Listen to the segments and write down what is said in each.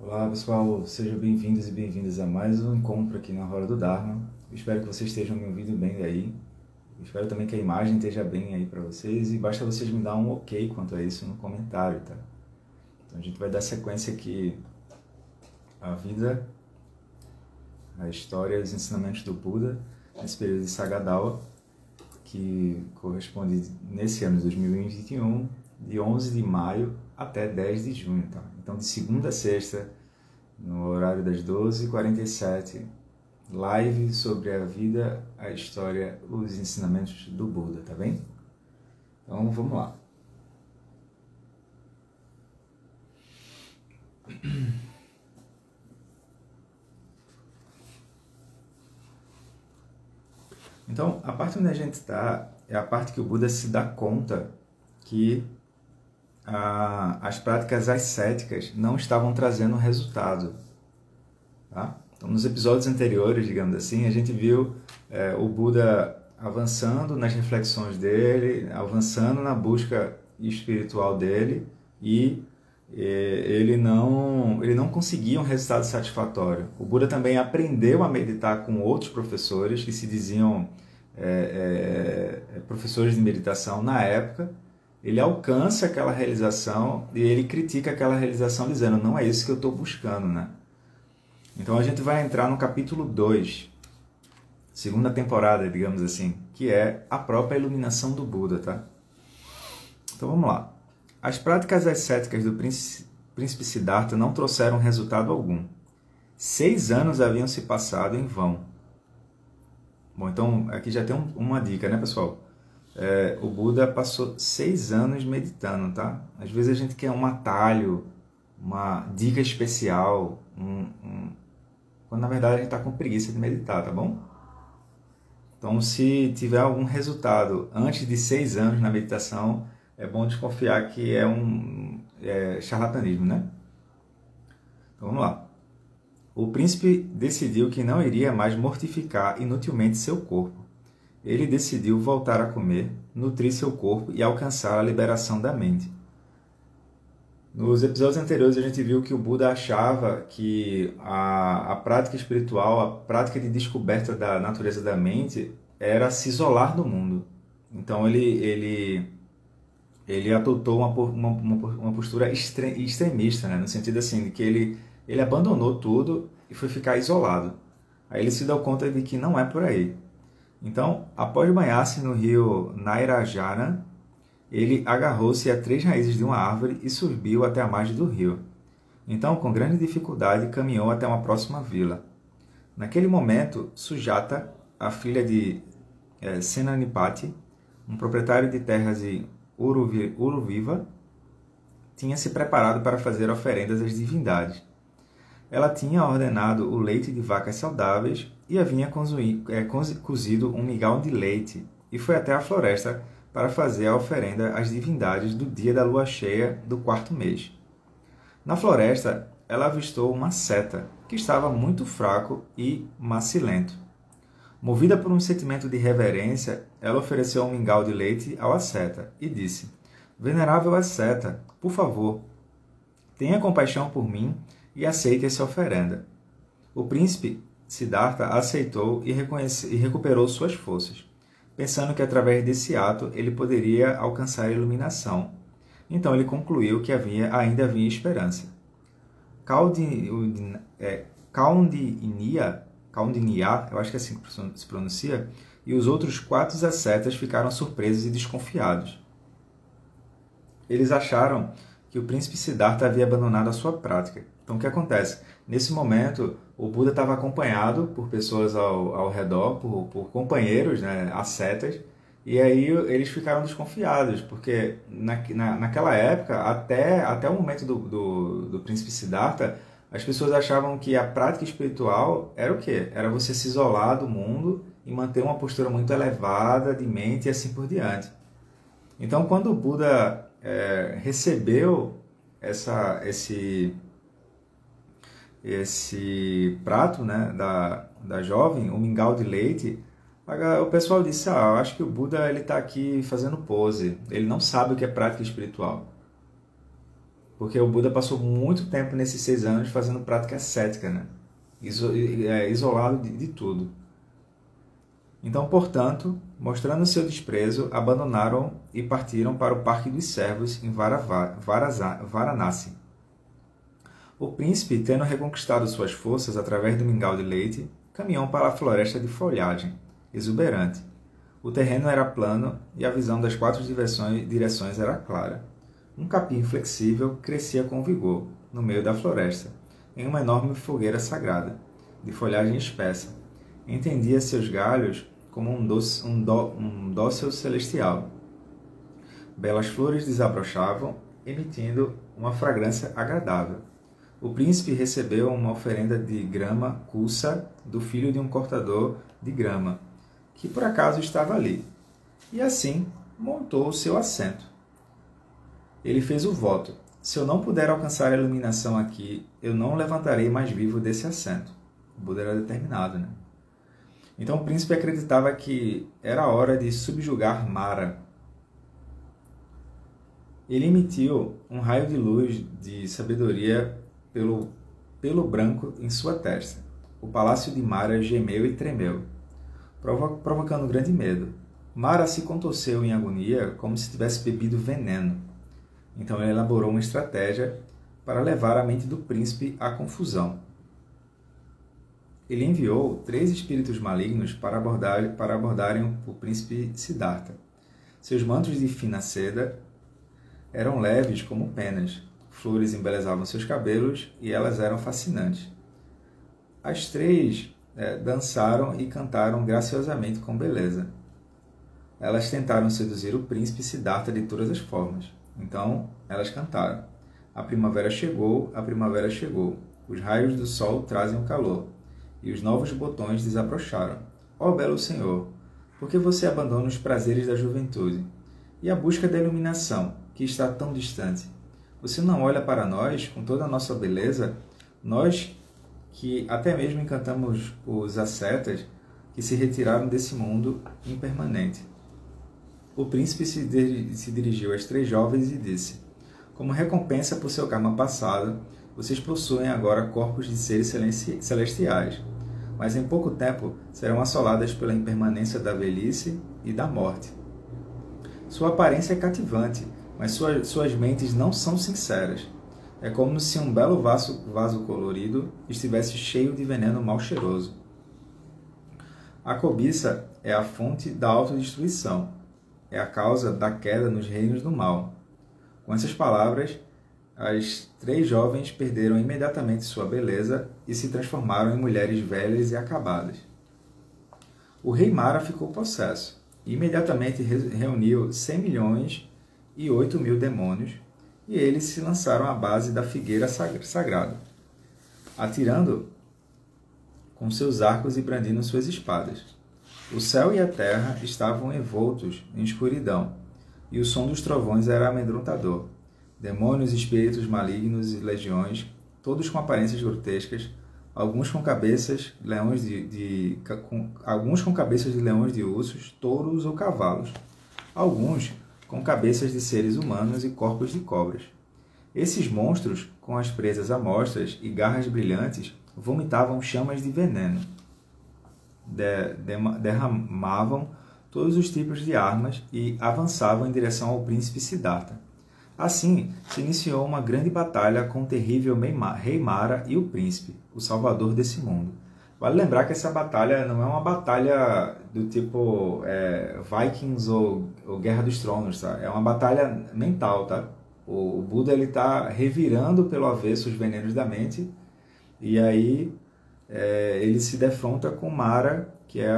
Olá pessoal, sejam bem-vindos e bem-vindas a mais um encontro aqui na Roda do Dharma. Eu espero que vocês estejam me ouvindo bem daí. Eu espero também que a imagem esteja bem aí para vocês e basta vocês me dar um ok quanto a isso no comentário, tá? Então a gente vai dar sequência aqui à vida, a história e os ensinamentos do Buda nesse período de Sagadawa, que corresponde nesse ano de 2021, de 11 de maio até 10 de junho, tá? Então, de segunda a sexta, no horário das 12h47, live sobre a vida, a história, os ensinamentos do Buda, tá bem? Então, vamos lá. Então, a parte onde a gente está é a parte que o Buda se dá conta que as práticas ascéticas não estavam trazendo resultado. Tá? Então, nos episódios anteriores, digamos assim, a gente viu o Buda avançando nas reflexões dele, avançando na busca espiritual dele e ele não conseguia um resultado satisfatório. O Buda também aprendeu a meditar com outros professores que se diziam professores de meditação na época. Ele alcança aquela realização e ele critica aquela realização dizendo, não é isso que eu estou buscando, né? Então a gente vai entrar no capítulo 2, segunda temporada, digamos assim, que é a própria iluminação do Buda, tá? Então vamos lá. As práticas ascéticas do príncipe Siddhartha não trouxeram resultado algum. 6 anos haviam se passado em vão. Bom, então aqui já tem uma dica, né, pessoal? O Buda passou 6 anos meditando, tá? Às vezes a gente quer um atalho, uma dica especial, quando na verdade a gente está com preguiça de meditar, tá bom? Então, se tiver algum resultado antes de 6 anos na meditação, é bom desconfiar que é charlatanismo, né? Então, vamos lá. O príncipe decidiu que não iria mais mortificar inutilmente seu corpo. Ele decidiu voltar a comer, nutrir seu corpo e alcançar a liberação da mente. Nos episódios anteriores a gente viu que o Buda achava que a prática espiritual, a prática de descoberta da natureza da mente era se isolar do mundo. Então ele adotou uma postura extremista, né? No sentido assim, de que ele abandonou tudo e foi ficar isolado. Aí ele se deu conta de que não é por aí. Então, após banhar-se no rio Nairajana, ele agarrou-se a 3 raízes de uma árvore e subiu até a margem do rio. Então, com grande dificuldade, caminhou até uma próxima vila. Naquele momento, Sujata, a filha de Senanipati, um proprietário de terras em Uruviva, tinha se preparado para fazer oferendas às divindades. Ela tinha ordenado o leite de vacas saudáveis e havia cozido um migal de leite e foi até a floresta para fazer a oferenda às divindades do dia da lua cheia do 4º mês. Na floresta, ela avistou uma seta que estava muito fraco e macilento. Movida por um sentimento de reverência, ela ofereceu um mingau de leite ao asceta e disse: Venerável asceta, por favor, tenha compaixão por mim e aceite essa oferenda. O príncipe Siddhartha aceitou e recuperou suas forças, pensando que através desse ato ele poderia alcançar a iluminação. Então ele concluiu que ainda havia esperança. Kaundinya, eu acho que é assim que se pronuncia, e os outros 4 ascetas ficaram surpresos e desconfiados. Eles acharam que o príncipe Siddhartha havia abandonado a sua prática. Então, o que acontece? Nesse momento, o Buda estava acompanhado por pessoas ao redor, por companheiros, né, ascetas, e aí eles ficaram desconfiados, porque naquela época, até o momento do príncipe Siddhartha, as pessoas achavam que a prática espiritual era o quê? Era você se isolar do mundo e manter uma postura muito elevada de mente e assim por diante. Então, quando o Buda recebeu esse prato, né, da jovem, um mingau de leite, o pessoal disse, eu acho que o Buda está aqui fazendo pose, ele não sabe o que é prática espiritual. porque o Buda passou muito tempo nesses 6 anos fazendo prática ascética, né? Isolado de tudo. Então, portanto, mostrando seu desprezo, abandonaram e partiram para o Parque dos Servos em Varanasi. O príncipe, tendo reconquistado suas forças através do mingau de leite, caminhou para a floresta de folhagem, exuberante. O terreno era plano e a visão das 4 direções era clara. Um capim flexível crescia com vigor, no meio da floresta, em uma enorme fogueira sagrada, de folhagem espessa. Entendia seus galhos como um dócil celestial. Belas flores desabrochavam, emitindo uma fragrância agradável. O príncipe recebeu uma oferenda de grama culsa do filho de um cortador de grama, que por acaso estava ali, e assim montou o seu assento. Ele fez o voto: se eu não puder alcançar a iluminação aqui, eu não levantarei mais vivo desse assento. O Buda era determinado, né? Então o príncipe acreditava que era hora de subjugar Mara. Ele emitiu um raio de luz de sabedoria pelo pelo branco em sua testa. O palácio de Mara gemeu e tremeu, provocando grande medo. Mara se contorceu em agonia como se tivesse bebido veneno. Então ele elaborou uma estratégia para levar a mente do príncipe à confusão. Ele enviou 3 espíritos malignos para abordarem o príncipe Siddhartha. Seus mantos de fina seda eram leves como penas. Flores embelezavam seus cabelos e elas eram fascinantes. As 3 dançaram e cantaram graciosamente com beleza. Elas tentaram seduzir o príncipe Siddhartha de todas as formas. Então, elas cantaram: a primavera chegou, os raios do sol trazem o calor, e os novos botões desabrocharam. Ó belo Senhor, por que você abandona os prazeres da juventude e a busca da iluminação, que está tão distante? Você não olha para nós com toda a nossa beleza, nós que até mesmo encantamos os ascetas que se retiraram desse mundo impermanente. O príncipe se dirigiu às 3 jovens e disse: como recompensa por seu karma passado, vocês possuem agora corpos de seres celestiais, mas em pouco tempo serão assoladas pela impermanência da velhice e da morte. Sua aparência é cativante, mas suas mentes não são sinceras. É como se um belo vaso colorido estivesse cheio de veneno mal cheiroso. A cobiça é a fonte da autodestruição. É a causa da queda nos reinos do mal. Com essas palavras, as 3 jovens perderam imediatamente sua beleza e se transformaram em mulheres velhas e acabadas. O rei Mara ficou possesso e imediatamente reuniu 100 milhões e 8 mil demônios, e eles se lançaram à base da figueira sagrada, atirando com seus arcos e brandindo suas espadas. O céu e a terra estavam envoltos em escuridão, e o som dos trovões era amedrontador. Demônios, espíritos malignos e legiões, todos com aparências grotescas, alguns com cabeças de leões de ursos, touros ou cavalos, alguns com cabeças de seres humanos e corpos de cobras. Esses monstros, com as presas a mostras e garras brilhantes, vomitavam chamas de veneno. Derramavam todos os tipos de armas e avançavam em direção ao príncipe Siddhartha. Assim, se iniciou uma grande batalha com o terrível rei Mara e o príncipe, o salvador desse mundo. Vale lembrar que essa batalha não é uma batalha do tipo Vikings ou Guerra dos Tronos, tá? É uma batalha mental, tá? O Buda está revirando pelo avesso os venenos da mente, e aí ele se defronta com Mara, que é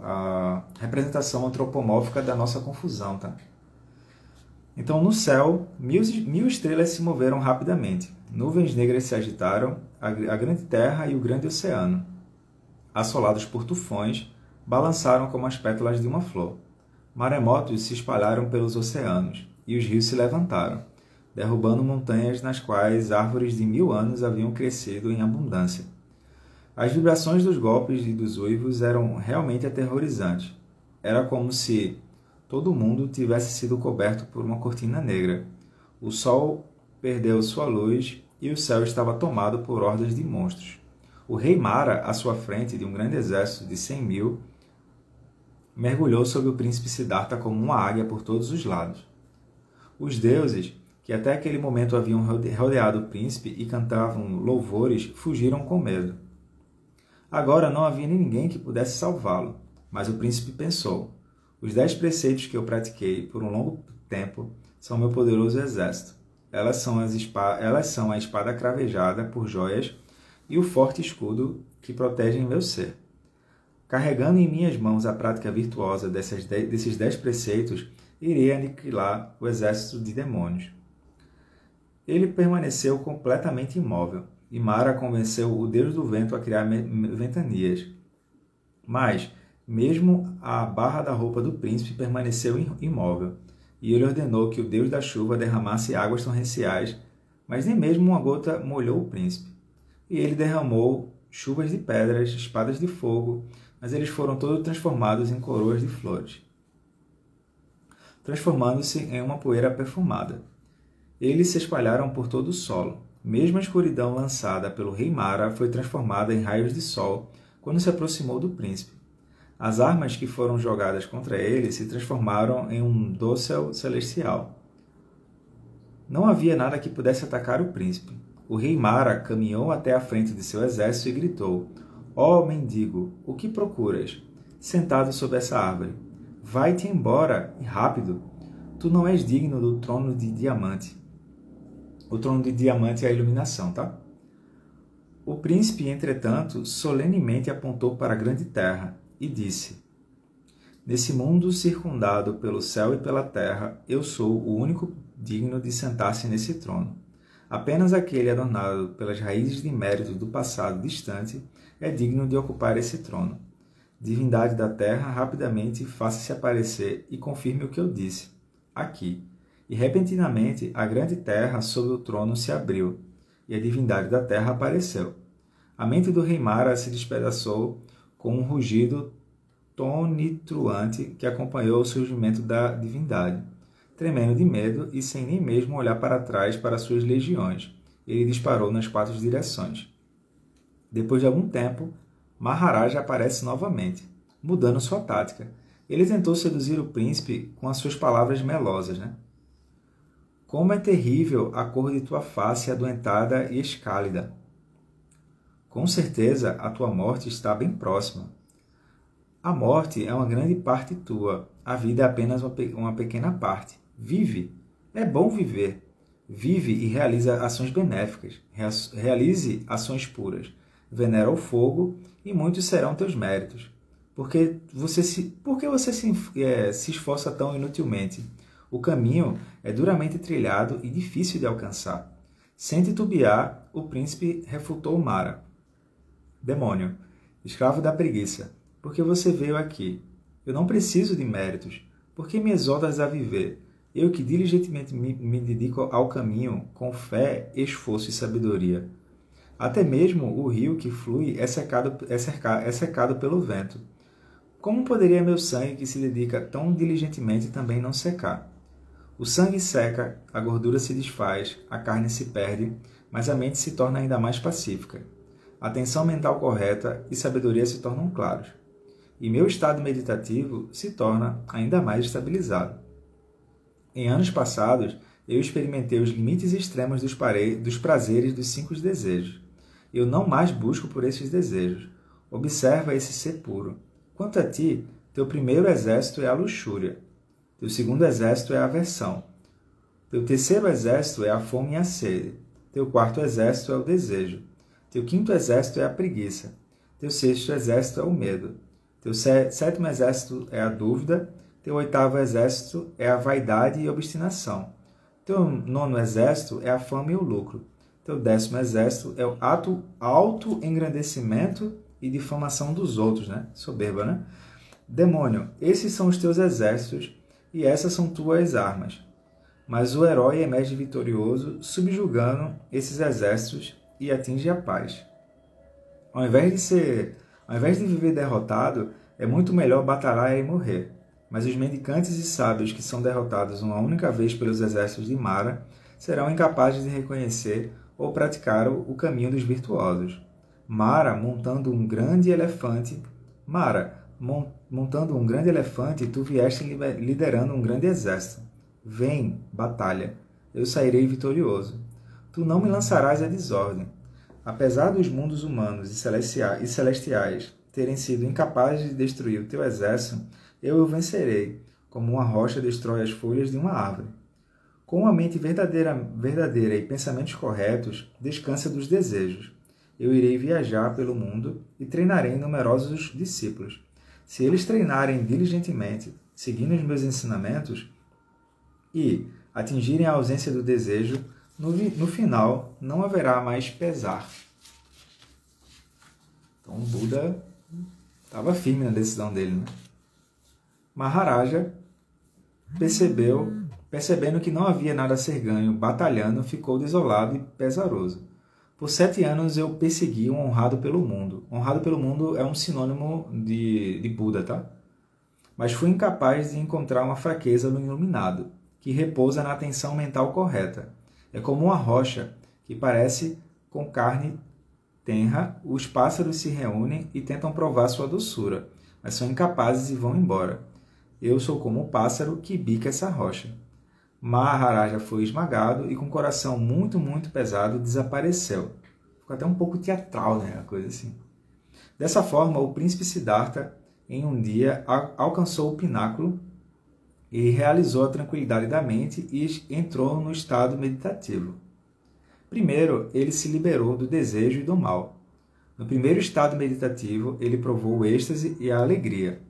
a representação antropomórfica da nossa confusão, tá? Então, no céu, 1000 estrelas se moveram rapidamente. Nuvens negras se agitaram, a grande terra e o grande oceano, assolados por tufões, balançaram como as pétalas de uma flor. Maremotos se espalharam pelos oceanos, e os rios se levantaram, derrubando montanhas nas quais árvores de 1000 anos haviam crescido em abundância. As vibrações dos golpes e dos uivos eram realmente aterrorizantes. Era como se todo o mundo tivesse sido coberto por uma cortina negra. O sol perdeu sua luz e o céu estava tomado por hordas de monstros. O rei Mara, à sua frente de um grande exército de 100.000, mergulhou sobre o príncipe Siddhartha como uma águia por todos os lados. Os deuses, que até aquele momento haviam rodeado o príncipe e cantavam louvores, fugiram com medo. Agora não havia ninguém que pudesse salvá-lo, mas o príncipe pensou: os 10 preceitos que eu pratiquei por um longo tempo são meu poderoso exército. Elas são a espada cravejada por joias e o forte escudo que protegem meu ser. Carregando em minhas mãos a prática virtuosa desses 10 preceitos, irei aniquilar o exército de demônios. Ele permaneceu completamente imóvel, e Mara convenceu o deus do vento a criar ventanias. Mas, mesmo a barra da roupa do príncipe permaneceu imóvel, e ele ordenou que o deus da chuva derramasse águas torrenciais, mas nem mesmo uma gota molhou o príncipe. E ele derramou chuvas de pedras, espadas de fogo, mas eles foram todos transformados em coroas de flores, transformando-se em uma poeira perfumada. Eles se espalharam por todo o solo. Mesmo a escuridão lançada pelo rei Mara foi transformada em raios de sol quando se aproximou do príncipe. As armas que foram jogadas contra ele se transformaram em um dossel celestial. Não havia nada que pudesse atacar o príncipe. O rei Mara caminhou até a frente de seu exército e gritou: ó mendigo, o que procuras? Sentado sob essa árvore. Vai-te embora, e rápido. Tu não és digno do trono de diamante. O trono de diamante é a iluminação, tá? O príncipe, entretanto, solenemente apontou para a grande terra e disse: nesse mundo circundado pelo céu e pela terra, eu sou o único digno de sentar-se nesse trono. Apenas aquele adornado pelas raízes de mérito do passado distante é digno de ocupar esse trono. Divindade da terra, rapidamente faça-se aparecer e confirme o que eu disse. Aqui. E repentinamente a grande terra sob o trono se abriu, e a divindade da terra apareceu. A mente do rei Mara se despedaçou com um rugido tonitruante que acompanhou o surgimento da divindade. Tremendo de medo e sem nem mesmo olhar para trás para suas legiões, ele disparou nas 4 direções. Depois de algum tempo, Maharaja aparece novamente, mudando sua tática. Ele tentou seduzir o príncipe com as suas palavras melosas, né? Como é terrível a cor de tua face adoentada e escálida. Com certeza a tua morte está bem próxima. A morte é uma grande parte tua, a vida é apenas uma pequena parte. Vive, é bom viver. Vive e realiza ações benéficas, realize ações puras. Venera o fogo e muitos serão teus méritos. Por que você se esforça tão inutilmente? O caminho é duramente trilhado e difícil de alcançar. Sem titubear, o príncipe refutou Mara. Demônio, escravo da preguiça, por que você veio aqui? Eu não preciso de méritos. Por que me exortas a viver? Eu que diligentemente me dedico ao caminho com fé, esforço e sabedoria. Até mesmo o rio que flui é secado pelo vento. Como poderia meu sangue, que se dedica tão diligentemente, também não secar? O sangue seca, a gordura se desfaz, a carne se perde, mas a mente se torna ainda mais pacífica. A atenção mental correta e sabedoria se tornam claros. E meu estado meditativo se torna ainda mais estabilizado. Em anos passados, eu experimentei os limites extremos dos prazeres dos 5 desejos. Eu não mais busco por esses desejos. Observa esse ser puro. Quanto a ti, teu primeiro exército é a luxúria. Teu segundo exército é a aversão. Teu terceiro exército é a fome e a sede. Teu quarto exército é o desejo. Teu quinto exército é a preguiça. Teu sexto exército é o medo. Teu sétimo exército é a dúvida. Teu oitavo exército é a vaidade e obstinação. Teu nono exército é a fama e o lucro. Teu 10º exército é o auto-engrandecimento e difamação dos outros, né? Soberba, né? Demônio, esses são os teus exércitos e essas são tuas armas. Mas o herói emerge vitorioso, subjugando esses exércitos e atinge a paz. Ao invés de viver derrotado, é muito melhor batalhar e morrer. Mas os mendicantes e sábios que são derrotados uma única vez pelos exércitos de Mara serão incapazes de reconhecer ou praticar o caminho dos virtuosos. Mara, montando um grande elefante, tu vieste liderando um grande exército. Vem, batalha, eu sairei vitorioso. Tu não me lançarás à desordem. Apesar dos mundos humanos e celestiais terem sido incapazes de destruir o teu exército, eu o vencerei, como uma rocha destrói as folhas de uma árvore. Com uma mente verdadeira e pensamentos corretos, descansa dos desejos. Eu irei viajar pelo mundo e treinarei numerosos discípulos. Se eles treinarem diligentemente, seguindo os meus ensinamentos, e atingirem a ausência do desejo, no final não haverá mais pesar. Então o Buda estava firme na decisão dele, né? Maharaja, percebendo que não havia nada a ser ganho, batalhando, ficou desolado e pesaroso. Por 7 anos eu persegui um honrado pelo mundo. Honrado pelo mundo é um sinônimo de Buda, tá? Mas fui incapaz de encontrar uma fraqueza no iluminado, que repousa na atenção mental correta. É como uma rocha que parece com carne tenra, os pássaros se reúnem e tentam provar sua doçura, mas são incapazes e vão embora. Eu sou como o pássaro que bica essa rocha. Maharaja foi esmagado e com o coração muito, muito pesado desapareceu. Ficou até um pouco teatral, né? A coisa assim. Dessa forma, o príncipe Siddhartha, em um dia, alcançou o pináculo e realizou a tranquilidade da mente e entrou no estado meditativo. Primeiro, ele se liberou do desejo e do mal. No primeiro estado meditativo, ele provou o êxtase e a alegria.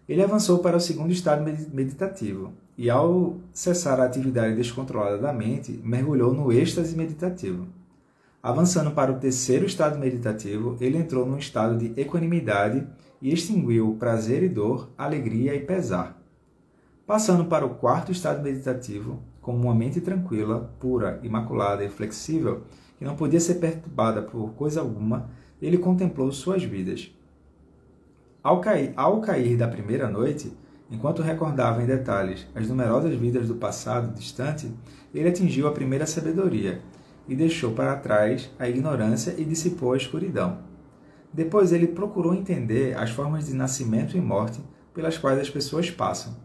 Ele avançou para o segundo estado meditativo e, ao cessar a atividade descontrolada da mente, mergulhou no êxtase meditativo. Avançando para o terceiro estado meditativo, ele entrou num estado de equanimidade e extinguiu prazer e dor, alegria e pesar. Passando para o quarto estado meditativo, como uma mente tranquila, pura, imaculada e flexível, que não podia ser perturbada por coisa alguma, ele contemplou suas vidas. Ao cair da primeira noite, enquanto recordava em detalhes as numerosas vidas do passado distante, ele atingiu a primeira sabedoria e deixou para trás a ignorância e dissipou a escuridão. Depois ele procurou entender as formas de nascimento e morte pelas quais as pessoas passam.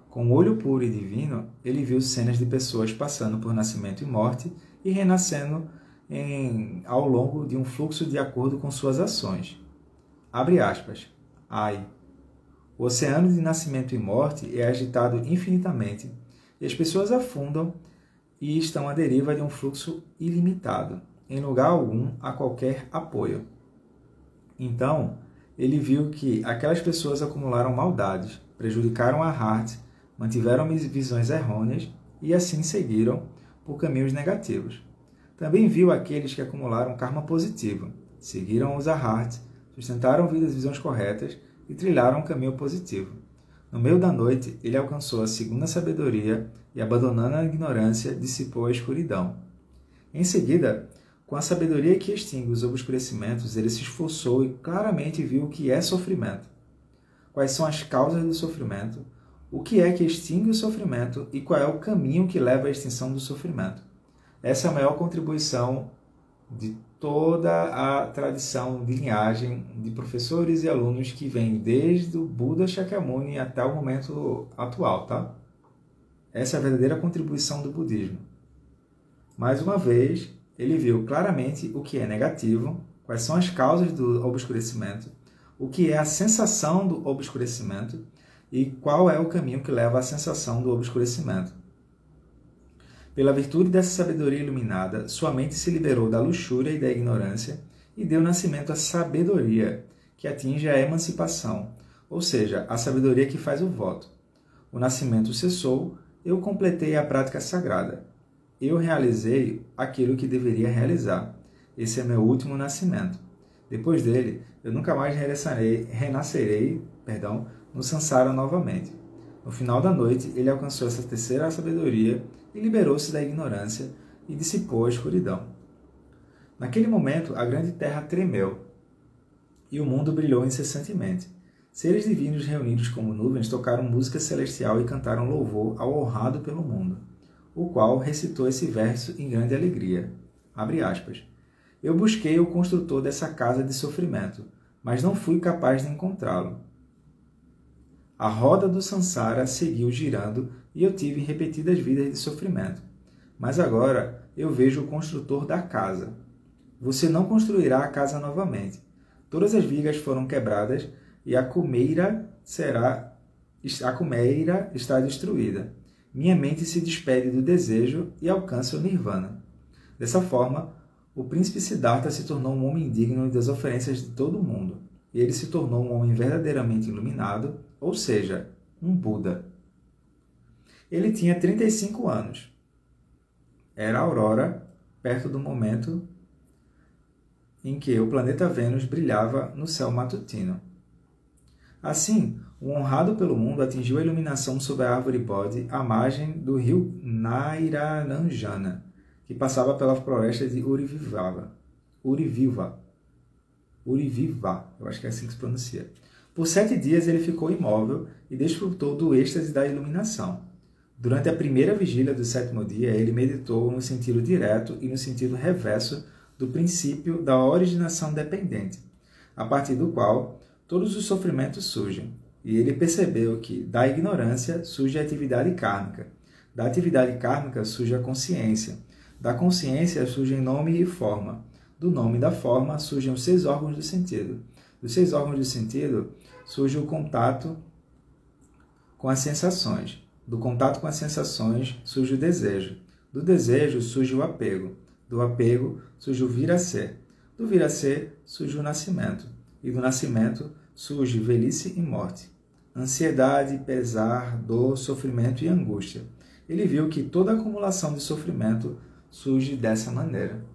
Com o olho puro e divino, ele viu cenas de pessoas passando por nascimento e morte e renascendo ao longo de um fluxo de acordo com suas ações. Abre aspas. Ai! O oceano de nascimento e morte é agitado infinitamente, e as pessoas afundam e estão à deriva de um fluxo ilimitado, em lugar algum a qualquer apoio. Então, ele viu que aquelas pessoas acumularam maldades, prejudicaram a arte, mantiveram visões errôneas e assim seguiram por caminhos negativos. Também viu aqueles que acumularam karma positivo, seguiram os arhats, sustentaram visões corretas e trilharam um caminho positivo. No meio da noite, ele alcançou a segunda sabedoria e, abandonando a ignorância, dissipou a escuridão. Em seguida, com a sabedoria que extingue os obscurecimentos, ele se esforçou e claramente viu o que é sofrimento. Quais são as causas do sofrimento, o que é que extingue o sofrimento e qual é o caminho que leva à extinção do sofrimento. Essa é a maior contribuição de toda a tradição de linhagem de professores e alunos que vem desde o Buda Shakyamuni até o momento atual, tá? Essa é a verdadeira contribuição do budismo. Mais uma vez, ele viu claramente o que é negativo, quais são as causas do obscurecimento, o que é a sensação do obscurecimento e qual é o caminho que leva à sensação do obscurecimento. Pela virtude dessa sabedoria iluminada, sua mente se liberou da luxúria e da ignorância e deu nascimento à sabedoria, que atinge a emancipação, ou seja, a sabedoria que faz o voto. O nascimento cessou, eu completei a prática sagrada. Eu realizei aquilo que deveria realizar. Esse é meu último nascimento. Depois dele, eu nunca mais renascerei no Sansara novamente. No final da noite, ele alcançou essa terceira sabedoria e liberou-se da ignorância e dissipou a escuridão. Naquele momento, a grande terra tremeu e o mundo brilhou incessantemente. Seres divinos reunidos como nuvens tocaram música celestial e cantaram louvor ao honrado pelo mundo. o qual recitou esse verso em grande alegria. Abre aspas. Eu busquei o construtor dessa casa de sofrimento, mas não fui capaz de encontrá-lo. A roda do Sansara seguiu girando e eu tive repetidas vidas de sofrimento. Mas agora eu vejo o construtor da casa. Você não construirá a casa novamente. Todas as vigas foram quebradas e a cumeira está destruída. Minha mente se despede do desejo e alcança o nirvana. Dessa forma, o príncipe Siddhartha se tornou um homem digno das oferências de todo o mundo. E ele se tornou um homem verdadeiramente iluminado, ou seja, um Buda. Ele tinha 35 anos. Era a aurora, perto do momento em que o planeta Vênus brilhava no céu matutino. Assim, o honrado pelo mundo atingiu a iluminação sob a árvore Bodhi à margem do rio Nairaranjana, que passava pela floresta de Uriviva, eu acho que é assim que se pronuncia. Por 7 dias ele ficou imóvel e desfrutou do êxtase da iluminação. Durante a primeira vigília do 7º dia, ele meditou no sentido direto e no sentido reverso do princípio da originação dependente, a partir do qual todos os sofrimentos surgem. E ele percebeu que da ignorância surge a atividade kármica, da atividade kármica surge a consciência, da consciência surgem nome e forma, do nome e da forma surgem os 6 órgãos do sentido, dos 6 órgãos do sentido surge o contato com as sensações, do contato com as sensações surge o desejo, do desejo surge o apego, do apego surge o vir a ser, do vir a ser surge o nascimento, e do nascimento surge velhice e morte, ansiedade, pesar, dor, sofrimento e angústia. Ele viu que toda acumulação de sofrimento surge dessa maneira.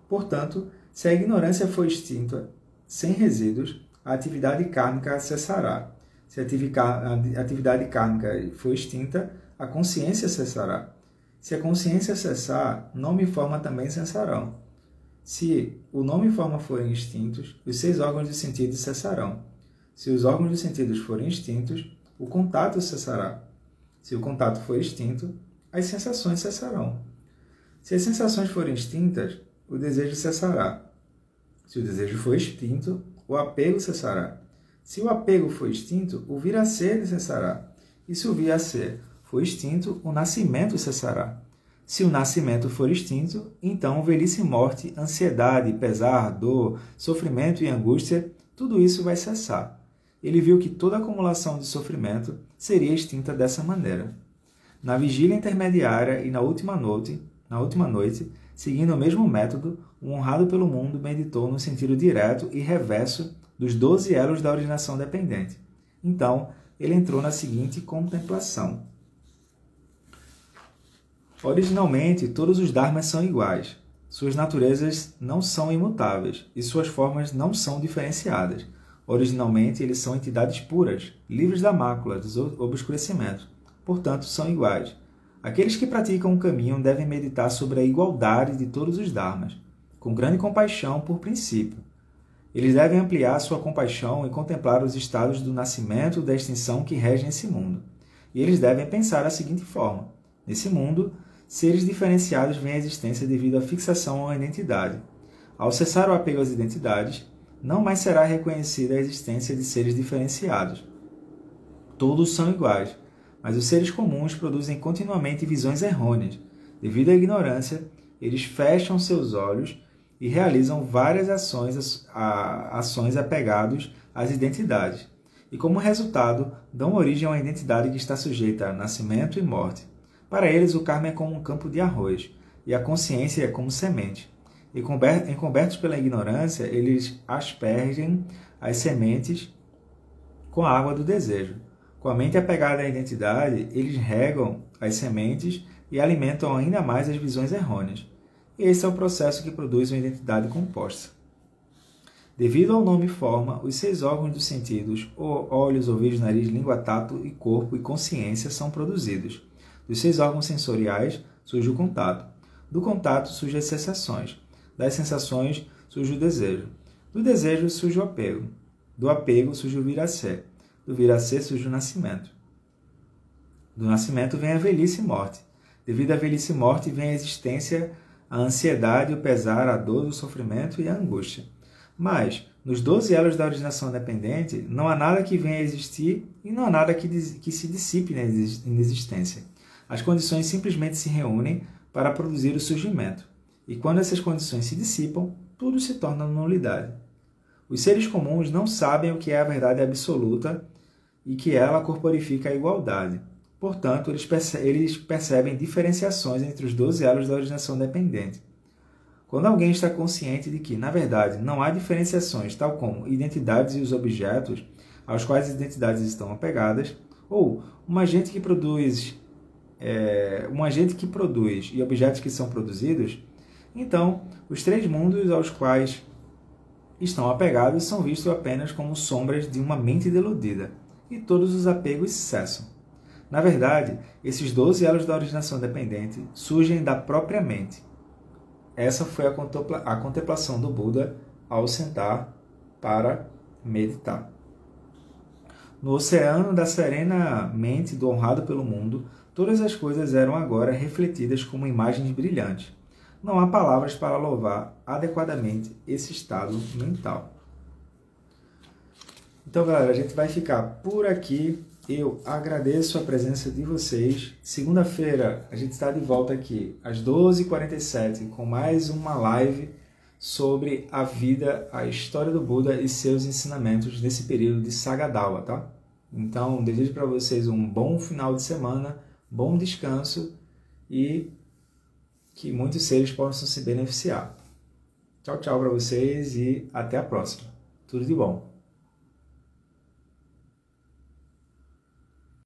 Portanto, se a ignorância for extinta, sem resíduos, a atividade kármica cessará. Se a atividade kármica for extinta, a consciência cessará. Se a consciência cessar, nome e forma também cessarão. Se o nome e forma forem extintos, os 6 órgãos de sentido cessarão. Se os órgãos de sentido forem extintos, o contato cessará. Se o contato for extinto, as sensações cessarão. Se as sensações forem extintas, o desejo cessará. Se o desejo for extinto, o apego cessará. Se o apego for extinto, o vir a ser cessará. E se o vir a ser for extinto, o nascimento cessará. Se o nascimento for extinto, então velhice e morte, ansiedade, pesar, dor, sofrimento e angústia, tudo isso vai cessar. Ele viu que toda acumulação de sofrimento seria extinta dessa maneira. Na vigília intermediária e na última noite, seguindo o mesmo método, o honrado pelo mundo meditou no sentido direto e reverso dos 12 elos da originação dependente. Então, ele entrou na seguinte contemplação. Originalmente, todos os dharmas são iguais. Suas naturezas não são imutáveis e suas formas não são diferenciadas. Originalmente, eles são entidades puras, livres da mácula, dos obscurecimentos. Portanto, são iguais. Aqueles que praticam o caminho devem meditar sobre a igualdade de todos os dharmas, com grande compaixão por princípio. Eles devem ampliar sua compaixão e contemplar os estados do nascimento e da extinção que regem esse mundo. E eles devem pensar da seguinte forma: nesse mundo, seres diferenciados vêm à existência devido à fixação a uma identidade. Ao cessar o apego às identidades, não mais será reconhecida a existência de seres diferenciados. Todos são iguais, mas os seres comuns produzem continuamente visões errôneas. Devido à ignorância, eles fecham seus olhos e realizam várias ações apegados às identidades. E como resultado, dão origem a uma identidade que está sujeita a nascimento e morte. Para eles, o karma é como um campo de arroz, e a consciência é como semente. E encobertos pela ignorância, eles aspergem as sementes com a água do desejo. Com a mente apegada à identidade, eles regam as sementes e alimentam ainda mais as visões errôneas. E esse é o processo que produz uma identidade composta. Devido ao nome e forma, os 6 órgãos dos sentidos, olhos, ouvidos, nariz, língua, tato e corpo e consciência são produzidos. Dos 6 órgãos sensoriais surge o contato. Do contato surgem as sensações. Das sensações surge o desejo. Do desejo surge o apego. Do apego surge o vir a ser. Do vir a ser surge o nascimento. Do nascimento vem a velhice e morte. Devido à velhice e morte vem a existência, a ansiedade, o pesar, a dor, o sofrimento e a angústia. Mas, nos 12 elos da originação dependente, não há nada que venha a existir e não há nada que se dissipe na inexistência. As condições simplesmente se reúnem para produzir o surgimento. E quando essas condições se dissipam, tudo se torna nulidade. Os seres comuns não sabem o que é a verdade absoluta e que ela corporifica a igualdade. Portanto, eles percebem diferenciações entre os 12 elos da originação dependente. Quando alguém está consciente de que, na verdade, não há diferenciações, tal como identidades e os objetos aos quais as identidades estão apegadas, ou um agente que produz e objetos que são produzidos, então os 3 mundos aos quais estão apegados são vistos apenas como sombras de uma mente deludida, e todos os apegos cessam. Na verdade, esses 12 elos da originação dependente surgem da própria mente. Essa foi a contemplação do Buda ao sentar para meditar. No oceano da serena mente do honrado pelo mundo, todas as coisas eram agora refletidas como imagens brilhantes. Não há palavras para louvar adequadamente esse estado mental. Então, galera, a gente vai ficar por aqui. Eu agradeço a presença de vocês. Segunda-feira a gente está de volta aqui às 12h47 com mais uma live sobre a vida, a história do Buda e seus ensinamentos nesse período de Sagadawa, tá? Então, desejo para vocês um bom final de semana, bom descanso e que muitos seres possam se beneficiar. Tchau, tchau para vocês e até a próxima. Tudo de bom.